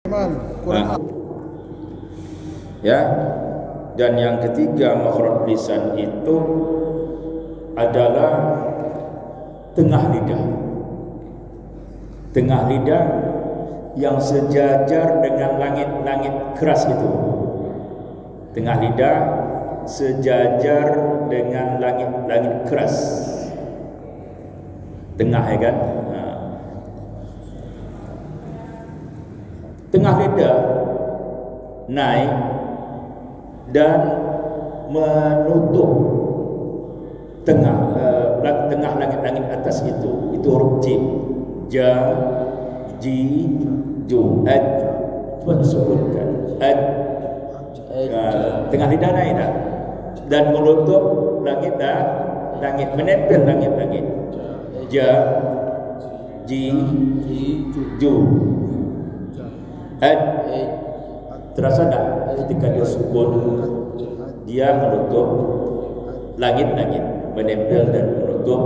Nah, ya, dan yang ketiga makhraj lisan itu adalah tengah lidah. Tengah lidah yang sejajar dengan langit-langit keras itu. Tengah lidah sejajar dengan langit-langit keras. Tengah, ya kan? Tengah lidah naik dan menutup tengah langit-langit atas itu huruf jim, ja, ji, ju, ad, itu disebutkan ad, tengah lidah naik dah dan menutup langit menempel langit, ja, ji, ju, ad. Terasa tak ketika dia sukun, dia menutup langit-langit, menempel dan menutup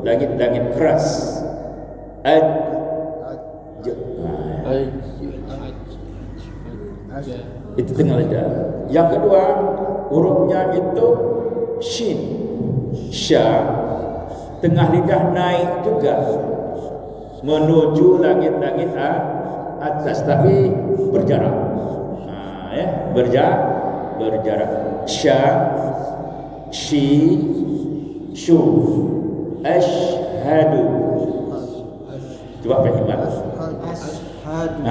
langit-langit keras. Ad, itu tengah lidah. Yang kedua hurufnya itu shin, sya, tengah lidah naik juga menuju langit-langit atas, tapi berjarak. Berjarak. Sya, shi, shu, ashhadu. Coba Pak Iman. Ashhadu.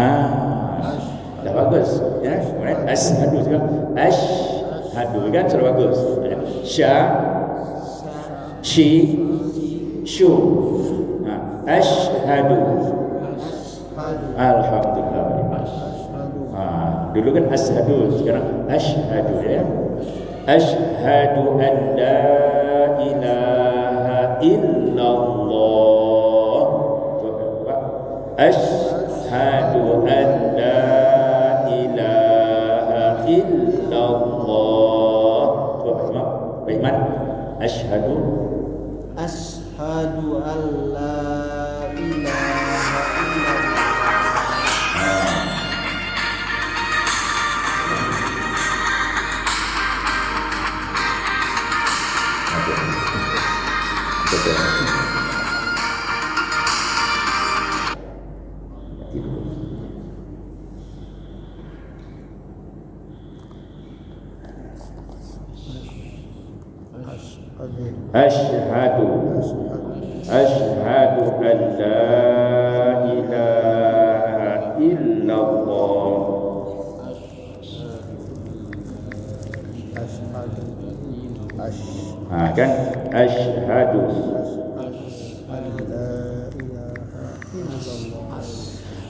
Dah bagus, ya. Kemudian ashhadu juga. Ashhadu kan sudah bagus. Sya, shi, shu. Ashhadu. Alhamdulillah. Dulu kan ashhadu, sekarang ashhadu, ya. Ashhadu an la ilaha illallah. Ashhadu an la ilaha illallah. Coba Pak Iman. Ashhadu an la ilaha illallah. Ashhadu an la ilaha illallah. Kan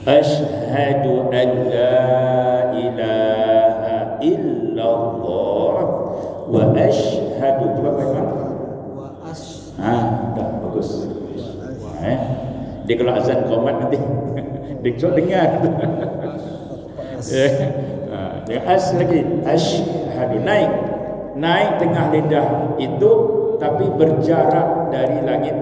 ashhadu an la ilaha illallah wa ashhadu. Coba bagaimana? Dah bagus. Dia kalau azan qomat nanti dia dengar. Dia lagi ashhadu, naik tengah lidah itu, tapi berjarak dari langit.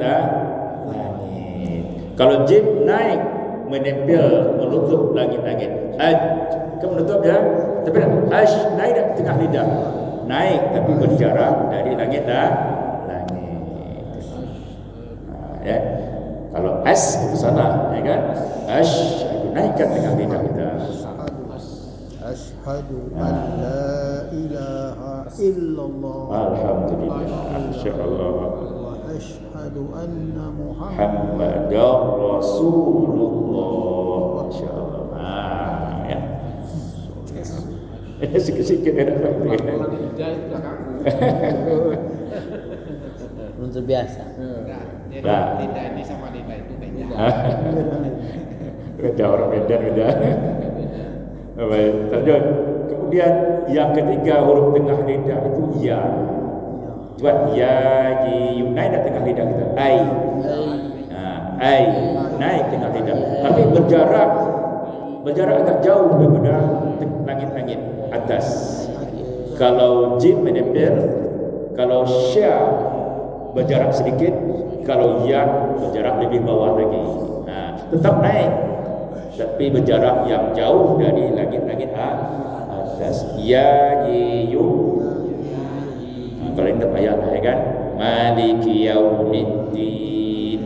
Kalau jim naik menempel menutup langit-langit. Kan menutup ya, tapi naik dah tengah lidah, naik tapi berjarak dari langit. Ya. Kalau itu salah, ya kan? Naikkan tengah lidah kita. Ashhadu an la ilaha illallah. Alhamdulillah. Insyaallah. Wa ashhadu anna Muhammadar Rasulullah. Insyaallah. Ya. Sikit-sikit ada lagi. Belum terbiasa. Lidah ini sama lidah itu beda. Beda orang Medan beda. Baik, terjun. Kemudian yang ketiga huruf tengah lidah itu ya. Coba ya, ji, naik dah tengah lidah kita. Ai naik tengah lidah, tapi berjarak agak jauh daripada langit-langit atas. Kalau jim menempel, kalau sya berjarak sedikit, kalau ya berjarak lebih bawah lagi. Tetap naik. tapi berjarak yang jauh dari langit-langit atas. Ya yu. Kalau ini ayat lah kan. Maliki yaumiddin.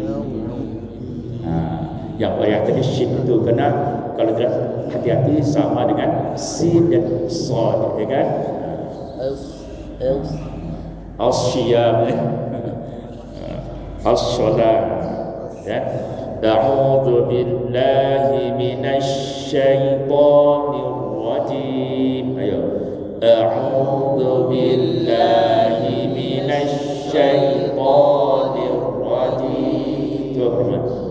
Yang ayat tadi shin itu kena kalau tidak hati-hati sama dengan sin dan sad, ya kan? As-siyam, as-salat, ya. A'udzu billahi minasy syaithanir rajim. Ayo. A'udzu billahi minasy syaithanir rajim. Itu apa namanya?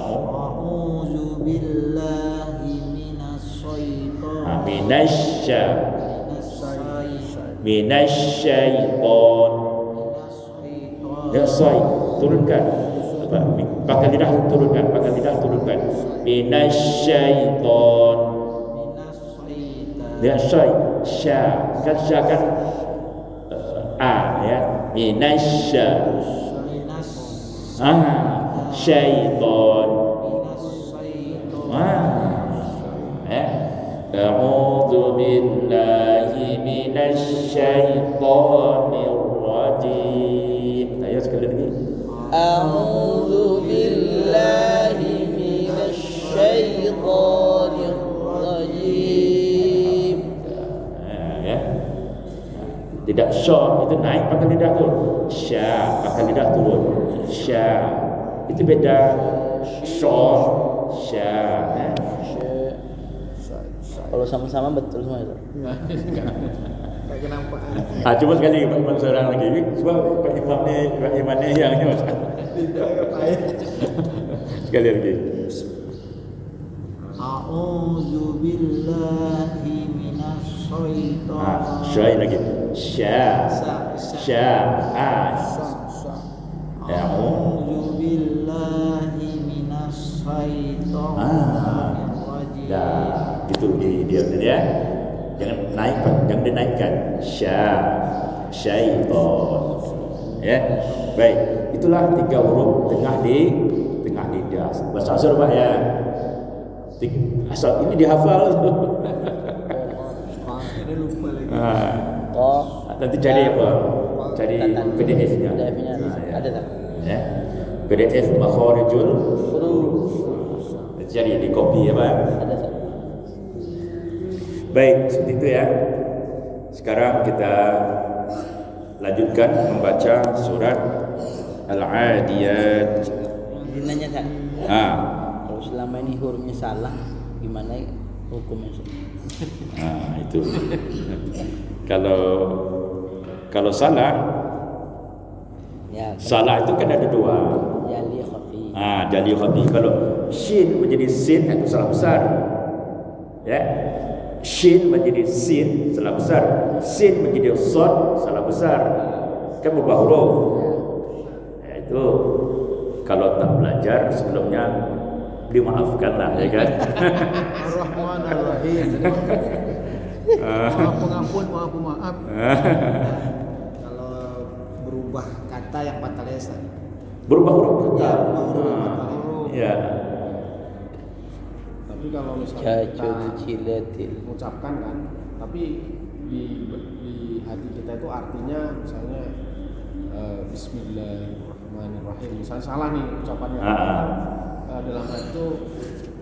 A'udzu billahi minasy syaitan. Minasy syaitan. Ya, say, turunkan. Pakai lidah turunkan, minasy syaitan. Ya, say, sya. Kan sya kan ya. Minasy syaitan. A'udzu billahi minasy syaithanir rajim. Ayo sekali lagi. A'udzu billahi minasy syaithanir rajim. Ya. Tidak sya itu naik pakai lidah tu. Sya pakai lidah turun. Sya itu beda. Sya. Kalau sama-sama betul semua itu. Kayak kenapa? Coba sekali Pak seorang lagi. Sebab Pak Imam ni yang ni. Sekali lagi. A'udzu billahi minasy syaitan. Syai lagi. Sya. A'udzu billahi minasy syaitan. Dah, itu dia ya. Jangan dinaikkan. Syaitan. Ya. Baik, itulah 3 huruf tengah lidah. Bahasa asal Pak ya. Asal ini dihafal. Ada lupa lagi. Nanti cari apa? Cari PDF-nya. Ada tak? Ya. PDF makharijul huruf. Cari di copy ya Pak. Ada tak? Baik, seperti itu ya. Sekarang kita lanjutkan membaca surat Al-Adiyat. Dinanya tak? Kalau selama ini hurufnya salah, gimana hukumnya? Itu. Kalau salah, Ya, salah itu kan ada 2. jali khafi. Jali khafi. Kalau shin menjadi sin itu salah besar. Ya. Shin menjadi sin salah besar. Sin menjadi sad salah besar. Kan berubah huruf. Ya, itu kalau tak belajar sebelumnya dimaafkanlah ya kan. Ar-Rahmanir-Rahim. Maaf pemaaf. Kalau berubah kata yang fatal ya, Ustaz. Berubah huruf. Ya, berubah huruf. Ya. Tapi kalau misalnya kita Ciletil. mengucapkan kan, tapi di hati kita itu artinya misalnya Bismillahirrahmanirrahim. Misalnya salah nih ucapannya. Dalam hal itu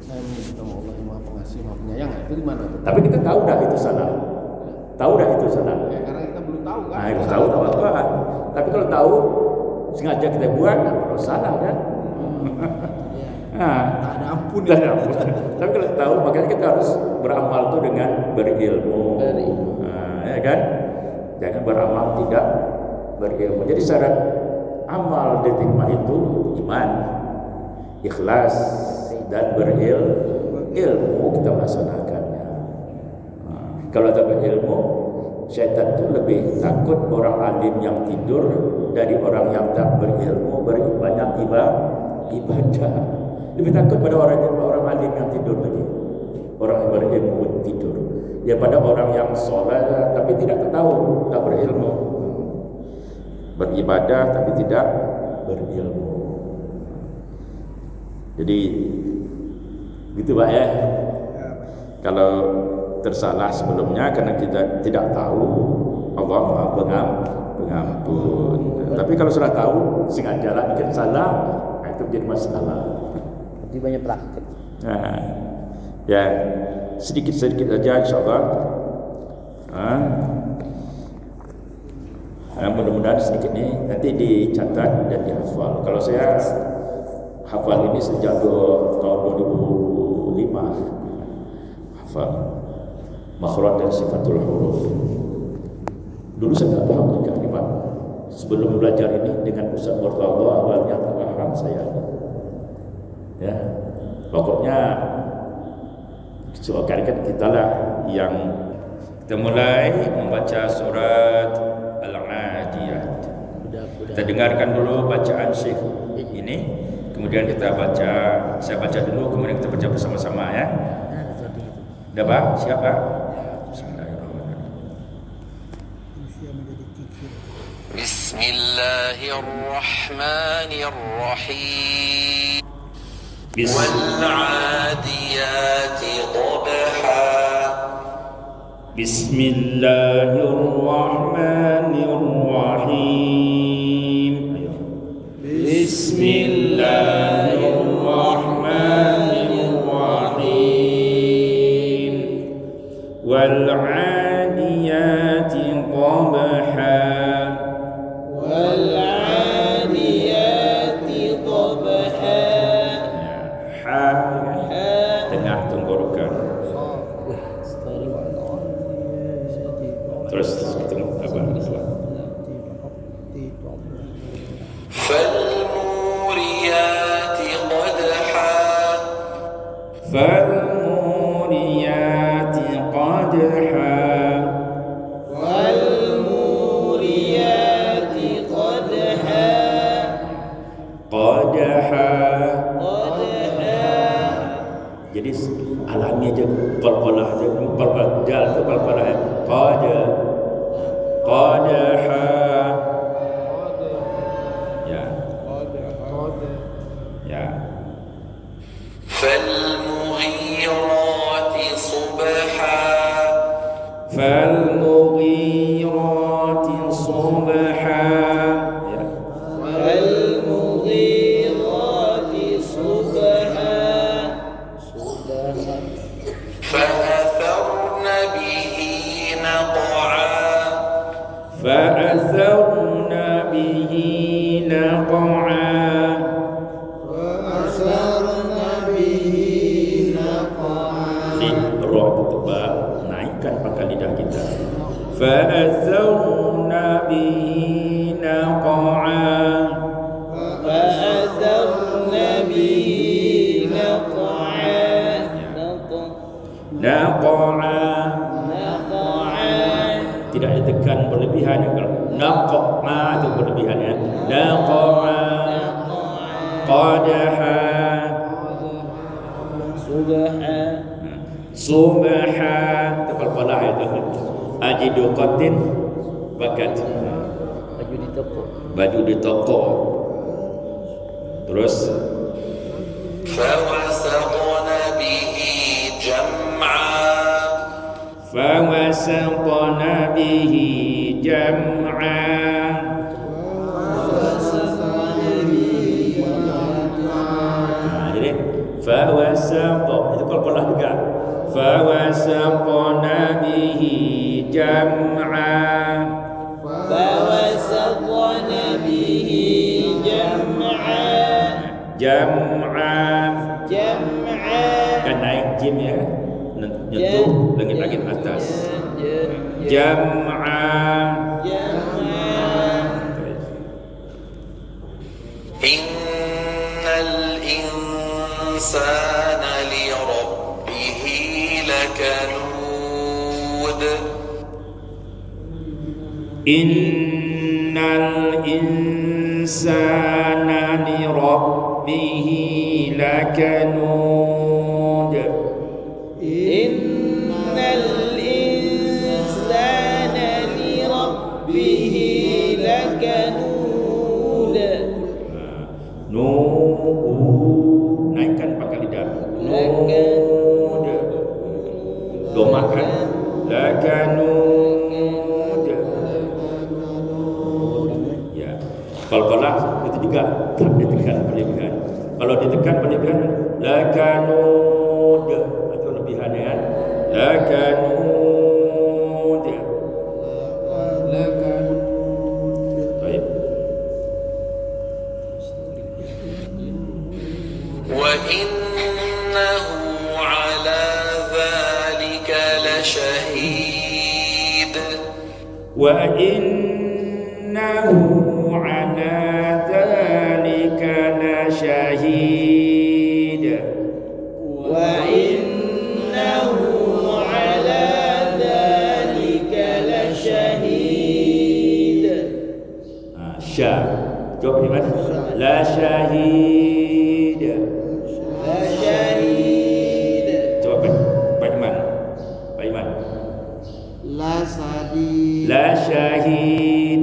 saya menyebut nama Allah yang Maha Pengasih, Maha Penyayang. Itu di mana tuh? Tapi kita tahu dah itu salah. Tahu dah itu salah. Ya, karena kita belum tahu kan. Kita tahu apa. Tapi kalau tahu sengaja kita buat, kalau salah kan. Tak ada ampun. Tak ada ampun. Tapi kalau tahu, makanya kita harus beramal tuh dengan berilmu. Ya kan? Jangan beramal tidak berilmu. Jadi syarat amal diterima itu iman, ikhlas dan berilmu kita melaksanakannya. Kalau tak berilmu, syaitan itu lebih takut orang alim yang tidur dari orang yang tak berilmu banyak ibadah. Lebih takut pada orang alim yang tidur tadi. Orang yang berilmu tidur daripada orang yang sholat tapi tidak tahu, tak berilmu. Beribadah tapi tidak berilmu. Jadi Gitu Pak ya. Kalau tersalah sebelumnya karena kita tidak tahu, Allah Maha Pengampun. Tapi kalau sudah tahu sengaja lah bikin salah, itu jadi masalah. Jadi banyak praktek. Nah, ya sedikit-sedikit aja insyaallah. Mudah-mudahan sedikit ini nanti dicatat dan dihafal. Kalau saya hafal ini sejak tahun 2005, hafal makhraj dan sifatul huruf. Dulu saya tidak paham juga nih Pak. Sebelum belajar ini dengan Ustaz Murtadha, awalnya tak paham saya. Ya, pokoknya kan kita lah yang kita mulai membaca surat Al-Adiyat. Kita dengarkan dulu bacaan Syekh ini, kemudian kita baca, saya baca dulu, kemudian kita baca bersama-sama ya. Udah Pak? Siapa? Bismillahirrahmanirrahim. Wal-'adiyati dhabha. Bismillahirrahmanirrahim. Bismillahirrahmanirrahim. Wal-'adiyati dhabha. Wal-'adiyati dhabha. Tengah tenggorokan. Terus kita apa? Fal-muriyati qadha. Fal-muriyati qadha. Wal-muriyati qadha. Qadha. Jadi alami aja qalqalah aja, qalqal dal tu qalqalah qadha. Ya. Ya. Fal-mughirati subha. Fal-mughirati subha. Ya. Wal-mughirati subha. فأثرن به نقعا. فأثرن به نقعا. Wa'asarna bihi naqa'a. Roh tebal, naikkan pangkal lidah kita. Fa'atharna bihi naqa'a. Fa'atharna bihi naqa'a. Naqa'a. Naqa'a. Tidak ditekan berlebihan ya, kalau naqa'a itu berlebihannya. Naqa'a. Qadaha. Subha. Tepal-palah itu. Ajidu qatin bakat. Baju di toko. Terus فوسطن به جمعا. فوسطن به جمعا. Jadi fawasaqo itu qalqalah juga. Fawasaqna bihi jam'a. Fawasaqna bihi jam'a. Jam'a. Jam'a. Kan naik jim ya. Nyentuh langit-langit atas. Jam'a. Innal insana li rabbih lakanud. Innal insana li rabbih lakanud. Innal insana li rabbih lakanud. Naikkan pangkal lidah. Lakanud. kan? Lakanud. Ya. Qalqalah itu juga tak ditekan berlebihan. Kalau ditekan berlebihan lakanud itu lebihannya kan? Lakanud. Baik. وإنه على ذلك لشهيد وإنه على ذلك لشهيد وإنه على ذلك لشهيد Sya. Jawab Iman. La syahid. لشهيد Jawab Pak Iman. Pak Iman. La sadid. La syahid.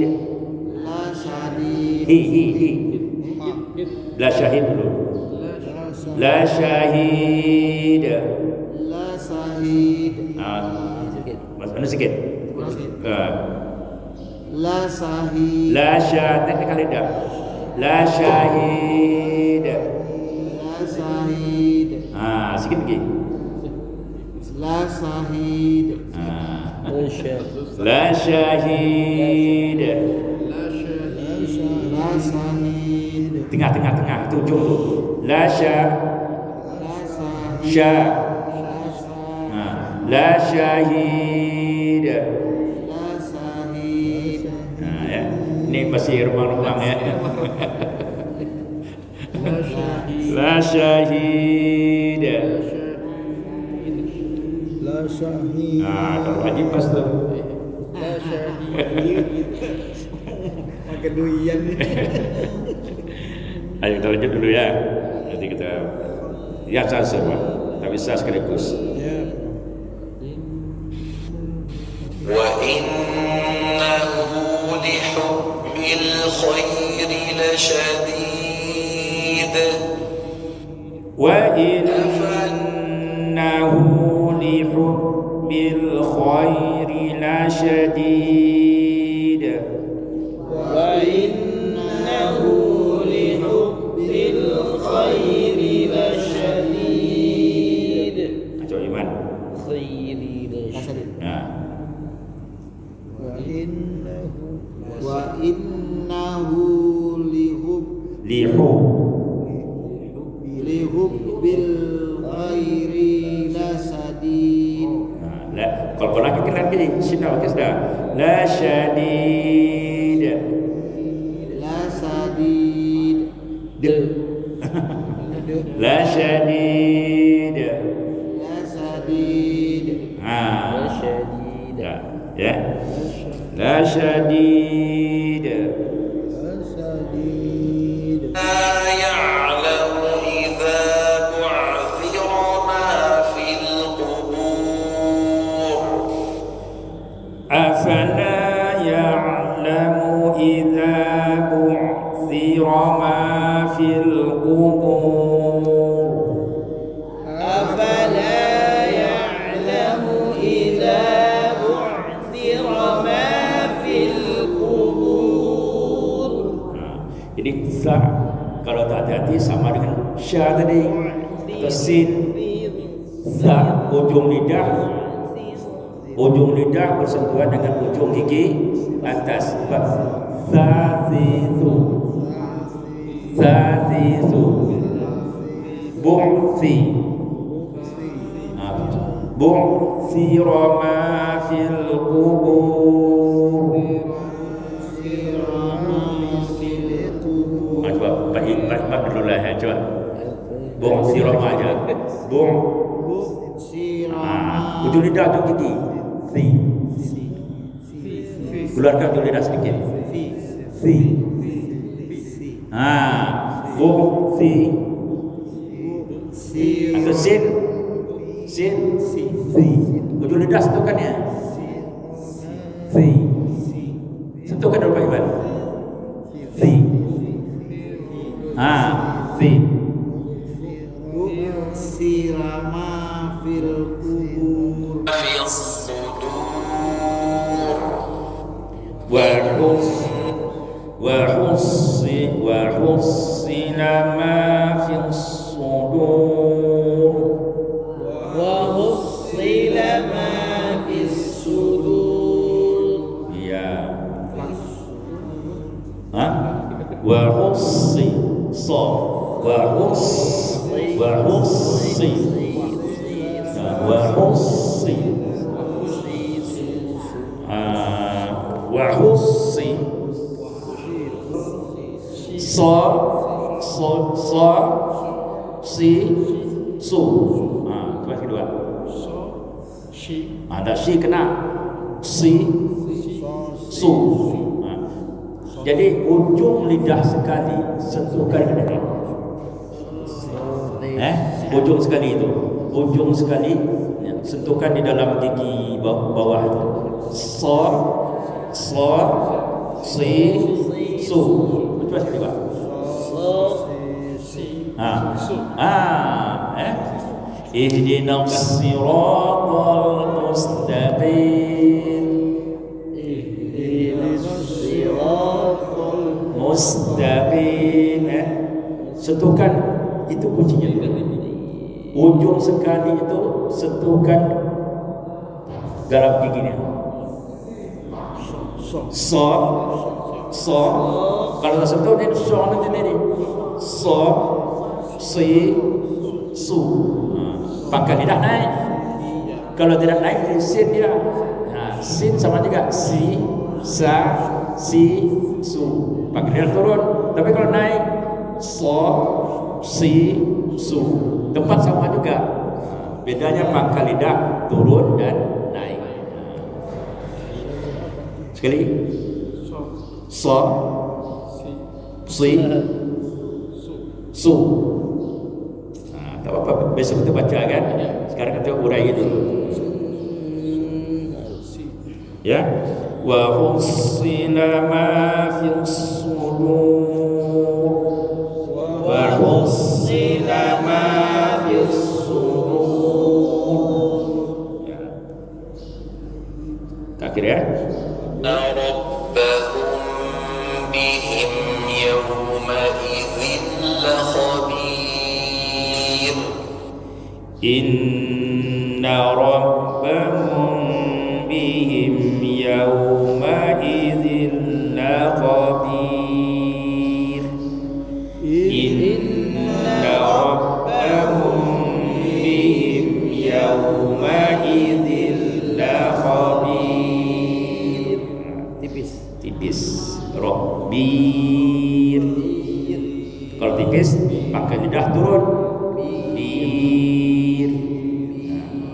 La sadid. Hi. La syahid dulu. La syahid. La sahid. Mas mana sikit? La sahid. La syahid kali dah. La syahid. La sahid. Sikit lagi. La sahid. La syahid. La sahid. Tengah tu ujung tu. La La sahid. sya. La sahid. La syahid. La sahid. Ya. Ini masih rumah-rumah ya. La syahid. La syahid Kalau wajib pas tu. La syahid makan duian ni. Ayo kita lanjut dulu ya. Nanti kita ya semua. Tapi saya sekaligus. وإنه لحب الخير لشديد وإنه لحب الخير لشديد وإنه لحب الخير لشديد Coba Iman. خير Ya. Wa innahu Lihu. lihubbil khairi lasadid. Kalau lagi kena lagi sini pakai sudah. La syadid. La sadid. La syadid. La sadid. شديد Ya. La syadid. لا يعلم إذا بعثر ما في القبور أفلا يعلم إذا بعثر ما في القبور أفلا يعلم إذا بعثر ما في القبور Jadi za kalau tak hati-hati sama dengan sya tadi atau sin. Za ujung lidah bersentuhan dengan ujung gigi atas. Zazizu. Bu'thi. Bu'thira ma fil qubur. Coba Pak dulu lah ya, coba. Bu'thira ma aja. Ujung lidah tu gigi. Keluarkan ujung lidah sedikit. Bu'thi. Atau sin. Ujung lidah sentuhkan ya. Sentuhkan dulu Pak Iwan. Sirama fil kubur. في الصدور وحصل ما في الصدور وحصل ما في الصدور ya وحصل su. Kelas kedua. Ada si kena si su. Jadi ujung lidah sekali sentuhkan dengan ujung sekali itu. Ujung sekali ya, sentuhkan di dalam gigi bawah itu. Si su. Coba sekali Pak. Ihdinas siratal mustaqim. Mustaqim. Sentuhkan itu kuncinya. Ujung sekali itu sentuhkan dalam giginya. So kalau sentuh ini so nanti ini so si su. Pangkal lidah naik. Kalau tidak naik sin dia. Sin sama juga si sa si su. Pangkal lidah turun. Tapi kalau naik so si su. Tempat sama juga. Bedanya pangkal lidah turun dan naik. Sekali. So si su. Tak apa-apa, besok kita baca kan. Sekarang kita urai dulu. Ya. Wa husila ma fi sudur. Wa husila ma fi sudur. Ya. Tak kira ya? ربهم بهم يومئذ لخبير إن ربهم بهم يومئذ لخبير إن ربهم بهم يومئذ لخبير tipis Rabbir. Kalau tipis pakai lidah turun bir.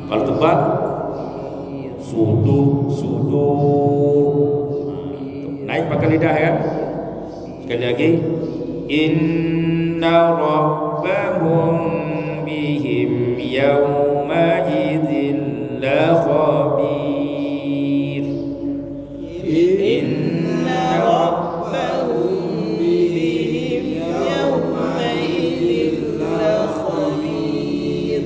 Kalau tebal sudu. Naik pakai lidah ya. Sekali lagi inna rabbahum bihim yawma idzin la khabir. Inna rabbahum bihim yawma idzin la khabir.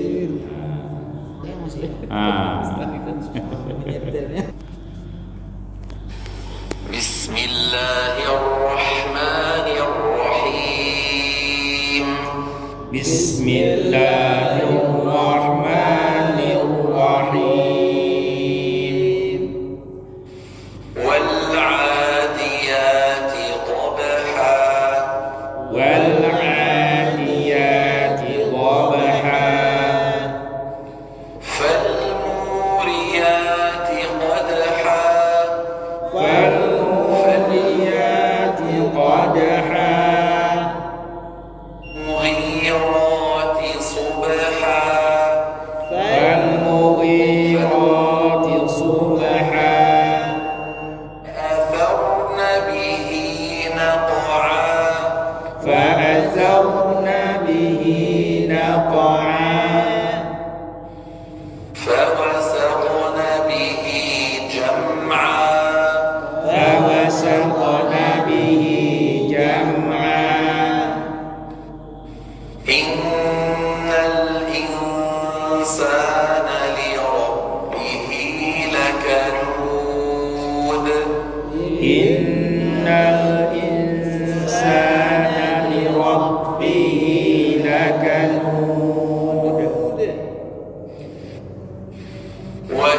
Bismillahirrahmanirrahim. Bismillahirrahmanirrahim.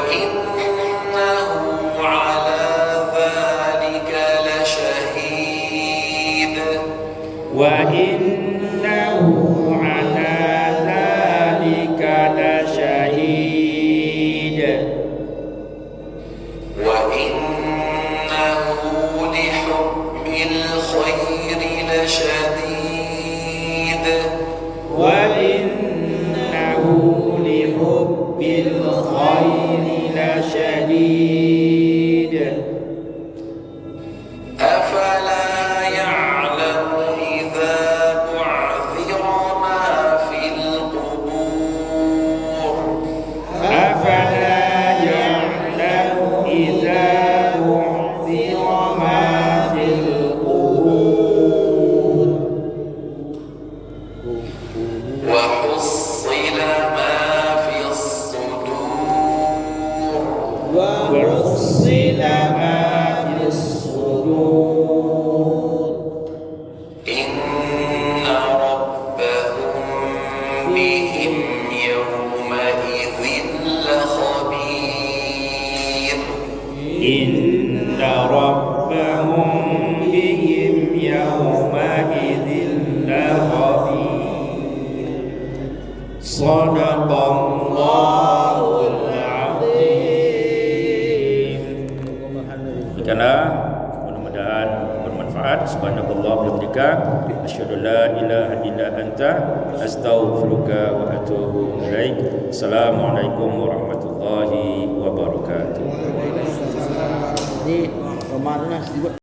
وإنه على ذلك لشهيد وإنه على ذلك لشهيد وإنه لحب الخير لشديد وإنه لحب الخير لشديد أفلا يعلم إذا بعثر ما في القبور أفلا يعلم إذا بعثر ما في القبور وحصل ما في الصدور وحصل ما في الصدور إن ربهم بهم يومئذ لخبير إن ربهم بهم يومئذ لخبير صدق الله العظيم. Demikianlah, mudah-mudahan bermanfaat. Subhanallah bihamdika, asyhadu la ilaha illa anta, astaghfiruka wa atubu ilaik. Assalamualaikum warahmatullahi wabarakatuh. Jadi Ramadan sedikit